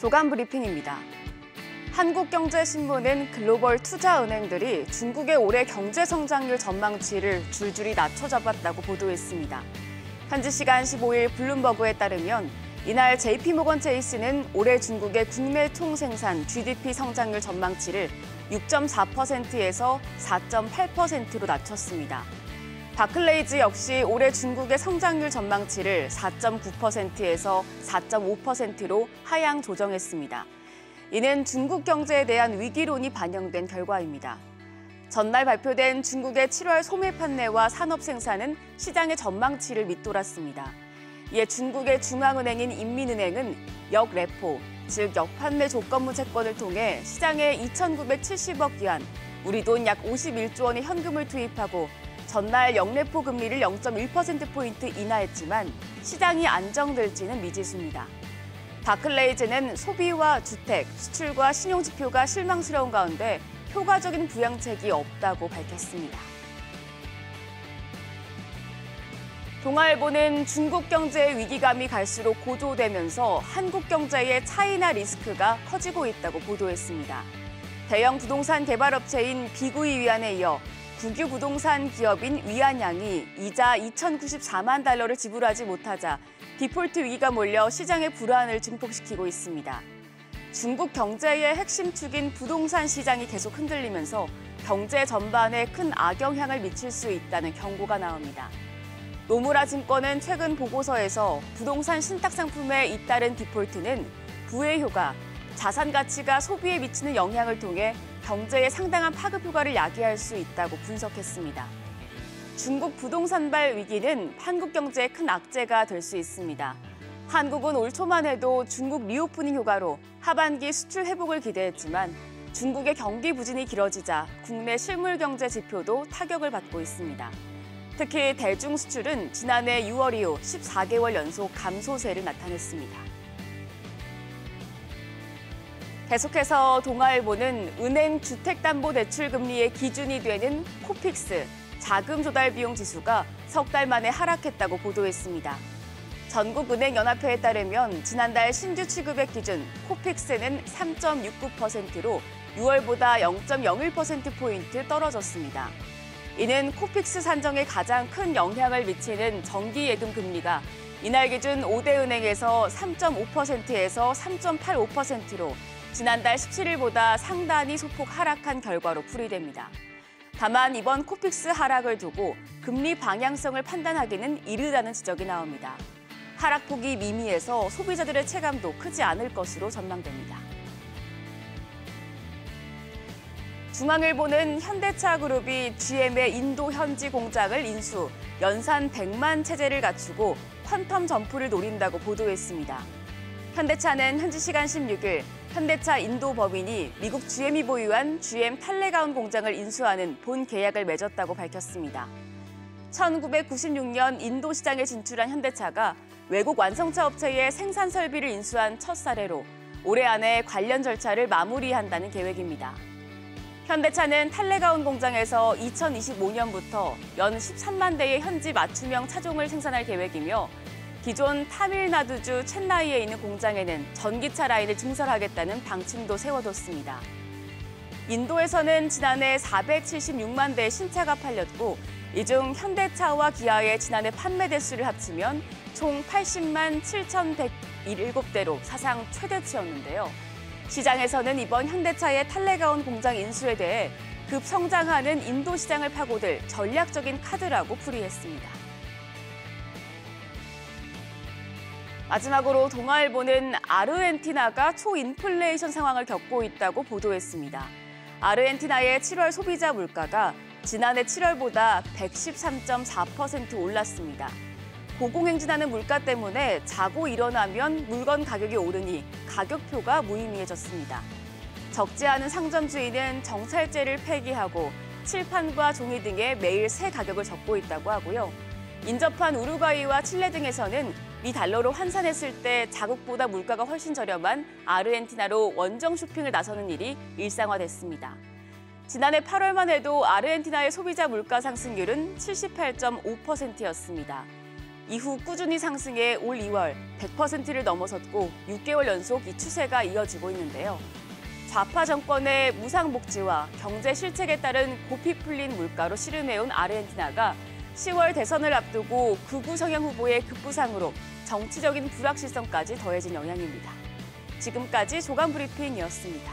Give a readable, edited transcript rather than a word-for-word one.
조간 브리핑입니다. 한국경제신문은 글로벌 투자은행들이 중국의 올해 경제 성장률 전망치를 줄줄이 낮춰잡았다고 보도했습니다. 현지 시간 15일 블룸버그에 따르면 이날 JP모건 체이스는 올해 중국의 국내 총생산 GDP 성장률 전망치를 6.4%에서 4.8%로 낮췄습니다. 바클레이즈 역시 올해 중국의 성장률 전망치를 4.9%에서 4.5%로 하향 조정했습니다. 이는 중국 경제에 대한 위기론이 반영된 결과입니다. 전날 발표된 중국의 7월 소매 판매와 산업 생산은 시장의 전망치를 밑돌았습니다. 이에 중국의 중앙은행인 인민은행은 역레포, 즉 역판매 조건부 채권을 통해 시장에 2,970억 위안, 우리 돈 약 51조 원의 현금을 투입하고 전날 역레포 금리를 0.1%포인트 인하했지만 시장이 안정될지는 미지수입니다. 바클레이즈는 소비와 주택, 수출과 신용지표가 실망스러운 가운데 효과적인 부양책이 없다고 밝혔습니다. 동아일보는 중국 경제의 위기감이 갈수록 고조되면서 한국 경제의 차이나 리스크가 커지고 있다고 보도했습니다. 대형 부동산 개발업체인 비구이 위안에 이어 국유 부동산 기업인 위안양이 이자 2,094만 달러를 지불하지 못하자 디폴트 위기가 몰려 시장의 불안을 증폭시키고 있습니다. 중국 경제의 핵심 축인 부동산 시장이 계속 흔들리면서 경제 전반에 큰 악영향을 미칠 수 있다는 경고가 나옵니다. 노무라 증권은 최근 보고서에서 부동산 신탁 상품에 잇따른 디폴트는 부의 효과, 자산 가치가 소비에 미치는 영향을 통해 경제에 상당한 파급 효과를 야기할 수 있다고 분석했습니다. 중국 부동산발 위기는 한국 경제에 큰 악재가 될 수 있습니다. 한국은 올 초만 해도 중국 리오프닝 효과로 하반기 수출 회복을 기대했지만 중국의 경기 부진이 길어지자 국내 실물 경제 지표도 타격을 받고 있습니다. 특히 대중 수출은 지난해 6월 이후 14개월 연속 감소세를 나타냈습니다. 계속해서 동아일보는 은행 주택담보대출금리의 기준이 되는 코픽스, 자금 조달 비용 지수가 석 달 만에 하락했다고 보도했습니다. 전국은행연합회에 따르면 지난달 신규 취급액 기준 코픽스는 3.69%로 6월보다 0.01%포인트 떨어졌습니다. 이는 코픽스 산정에 가장 큰 영향을 미치는 정기예금 금리가 이날 기준 5대 은행에서 3.5%에서 3.85%로 지난달 17일보다 상단이 소폭 하락한 결과로 풀이됩니다. 다만 이번 코픽스 하락을 두고 금리 방향성을 판단하기는 이르다는 지적이 나옵니다. 하락폭이 미미해서 소비자들의 체감도 크지 않을 것으로 전망됩니다. 중앙일보는 현대차그룹이 GM의 인도 현지 공장을 인수, 연산 100만 체제를 갖추고 퀀텀 점프를 노린다고 보도했습니다. 현대차는 현지 시간 16일 현대차 인도 법인이 미국 GM이 보유한 GM 탈레가운 공장을 인수하는 본 계약을 맺었다고 밝혔습니다. 1996년 인도 시장에 진출한 현대차가 외국 완성차 업체의 생산 설비를 인수한 첫 사례로 올해 안에 관련 절차를 마무리한다는 계획입니다. 현대차는 탈레가운 공장에서 2025년부터 연 13만 대의 현지 맞춤형 차종을 생산할 계획이며 기존 타밀나두주 첸나이에 있는 공장에는 전기차 라인을 증설하겠다는 방침도 세워뒀습니다. 인도에서는 지난해 476만 대의 신차가 팔렸고 이 중 현대차와 기아의 지난해 판매 대수를 합치면 총 80만 7,107대로 사상 최대치였는데요. 시장에서는 이번 현대차의 탈레가온 공장 인수에 대해 급성장하는 인도 시장을 파고들 전략적인 카드라고 풀이했습니다. 마지막으로 동아일보는 아르헨티나가 초인플레이션 상황을 겪고 있다고 보도했습니다. 아르헨티나의 7월 소비자 물가가 지난해 7월보다 113.4% 올랐습니다. 고공행진하는 물가 때문에 자고 일어나면 물건 가격이 오르니 가격표가 무의미해졌습니다. 적지 않은 상점주의는 정찰제를 폐기하고 칠판과 종이 등에 매일 새 가격을 적고 있다고 하고요. 인접한 우루과이와 칠레 등에서는 미 달러로 환산했을 때 자국보다 물가가 훨씬 저렴한 아르헨티나로 원정 쇼핑을 나서는 일이 일상화됐습니다. 지난해 8월만 해도 아르헨티나의 소비자 물가 상승률은 78.5%였습니다. 이후 꾸준히 상승해 올 2월 100%를 넘어섰고 6개월 연속 이 추세가 이어지고 있는데요. 좌파 정권의 무상복지와 경제 실책에 따른 고피 풀린 물가로 씨름해온 아르헨티나가 10월 대선을 앞두고 극우 성향 후보의 급부상으로 정치적인 불확실성까지 더해진 영향입니다. 지금까지 조간 브리핑이었습니다.